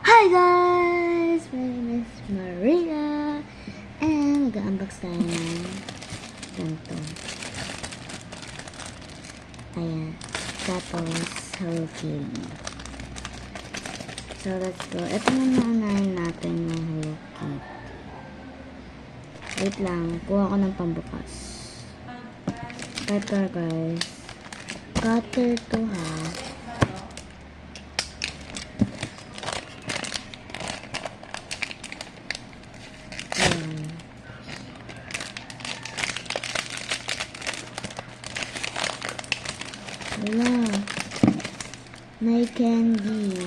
Hi guys! My name is Maria and mag-unbox tayo ng ganito. Ayan. Tapos, Hello Kitty. So, let's go. Ito na naunahin natin yung Hello Kitty. Wait lang. Kuha ko ng pambukas. Ito guys. Cutter to ha. Wala. May candy.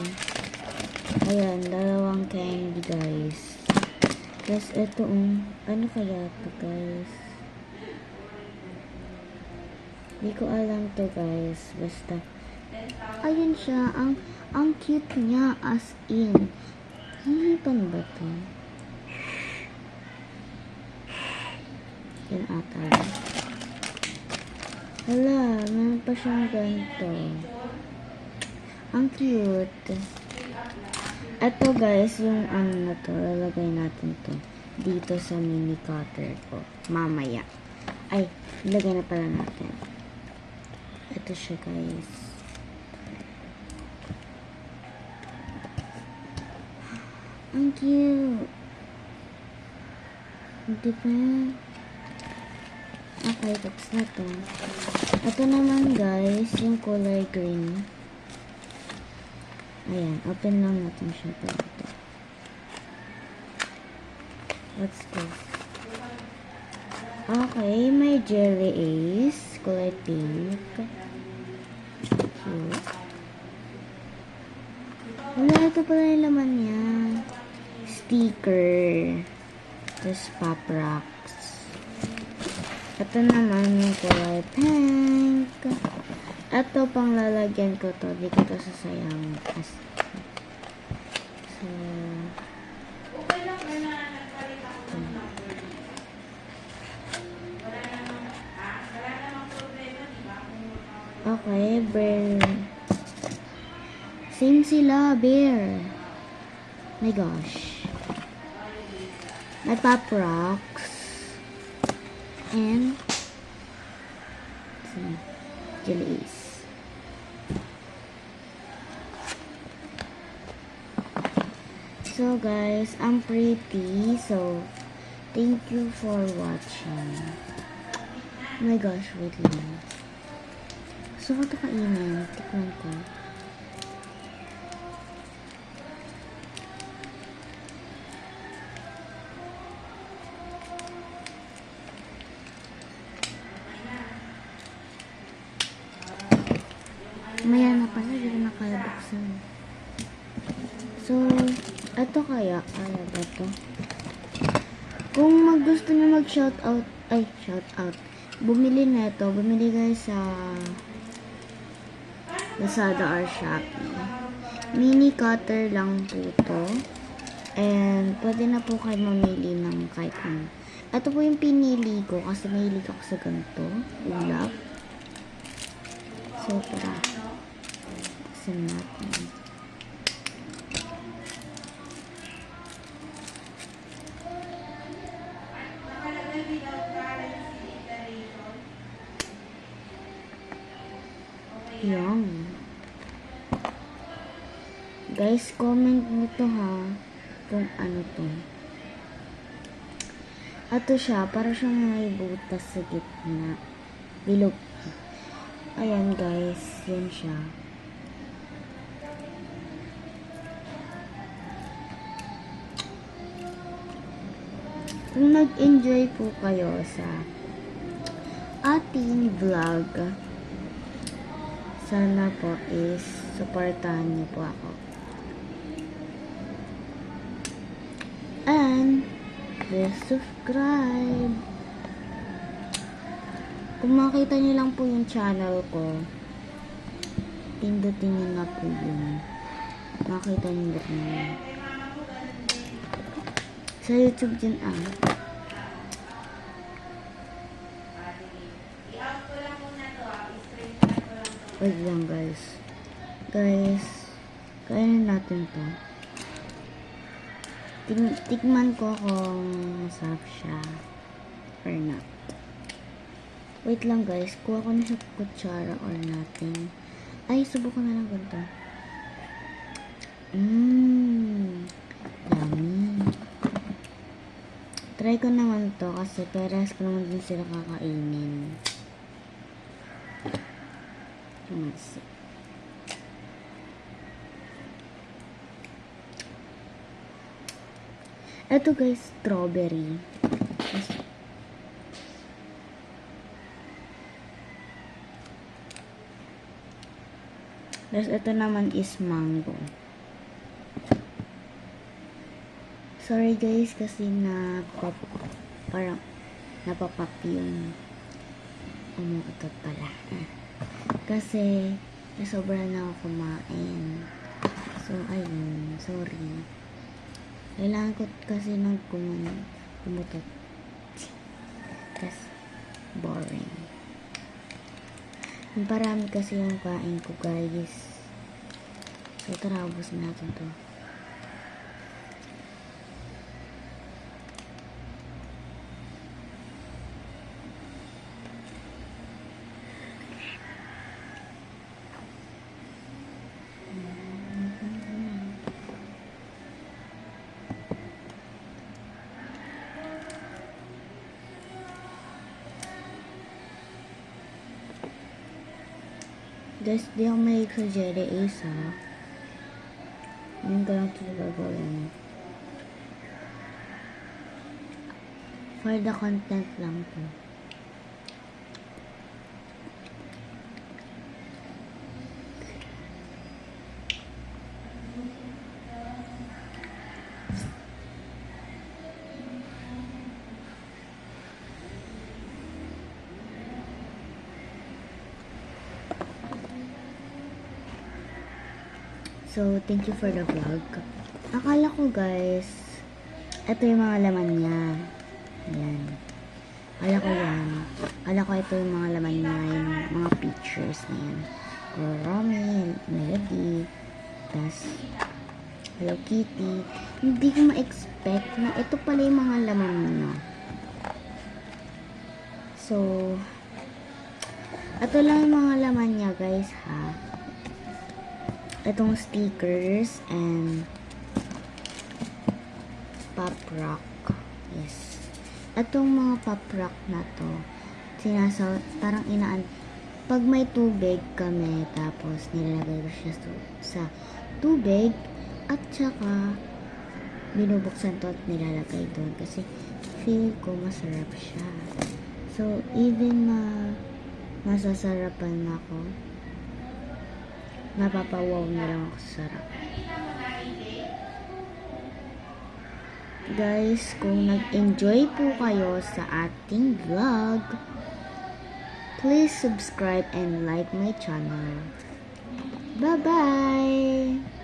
Ayan, dalawang candy, guys. Tapos, ito, ano kaya ito, guys? Hindi ko alam to, guys. Basta, ayun siya. Ang cute niya, as in. Hinipan ba to? Yan ata. Hala, meron pa siyang ganito. Ang cute. Ito guys, yung ano na to, lalagay natin to dito sa mini cutter ko. Mamaya. Ay, ilagay na pala natin. Ito siya guys. Ang cute. Diba? Okay, tapos na to. Ito naman guys, yung color green. Ayan, open lang natin siya dito. Let's go. Okay, may jelly ace, color pink. Cute. Wala, ito pala yung laman niya. Sticker. Tapos pop rocks. Ito naman yung kulay pink. Ito pang lalagyan ko to. Di ko to sasayang. So, okay, bear. Same sila, bear. My gosh. May pop rocks. And jelly ace. So guys, I'm pretty. So thank you for watching. Oh my gosh, wait lang. So ko ito kainin. Tikman ko. Maya na pala, hindi ko nakalabuksan. So, ito kaya ba to? Kung gusto nyo mag-shoutout, shoutout. Bumili na ito. Bumili guys sa Lazada or Shopee. Mini cutter lang po to. And, pwede na po kayo mamili ng kahit ano. Ito po yung pinili ko kasi mahilig ako sa ganito. Ulap. So, tara. Buksan natin. Yan. Guys, comment nyo to ha. Kung ano to. Ito siya. Para siyang may butas sa gitna. Bilog. Ayan guys. Yan siya. Kung nag-enjoy po kayo sa ating vlog, sana po is supportahan niyo po ako. And please subscribe. Kung makita niyo lang po yung channel ko, pindutin niyo na po yun. Makita niyo lang yun. Sa YouTube din Wait lang guys. Kainin natin to. Tikman ko kung masarap siya or not. Wait lang guys, kuha ko na siya kutsara or nothing. Ay, subukan na lang ganito. Yummy. Try ko naman to kasi peras ko naman din sila kakainin. Mas. Ito guys, strawberry. Tapos ito naman is mango. Sorry guys kasi parang napapap yung umuutot pala. Kasi nasobra na ako kumain. So ayun, sorry. Kailangan ko kasi kumutot. Kasi boring. Parami kasi yung kain ko guys. So tara, ubos natin to. Guys, di ako mahilig sa jelly ace ha. Yung ganun ito gagawin. For the content lang to. So, thank you for the vlog. Akala ko guys, ito yung mga laman niya. Ayan. Akala ko yan. Akala ko ito yung mga laman niya, yung mga pictures na yan. Kurami, Melody, tas Hello Kitty. Hindi ko ma-expect na ito pala yung mga laman niya. So, ito lang yung mga laman niya guys ha. Itong stickers and pop rock. Yes. Itong mga pop rock na to, parang pag may tubig kami, tapos nilalagay ko siya sa tubig, at saka binubuksan to at nilalagay doon kasi feel ko masarap siya. So, even masasarapan ako, napapawaw na lang ako sa sarap. Guys, kung nag-enjoy po kayo sa ating vlog, please subscribe and like my channel. Bye-bye!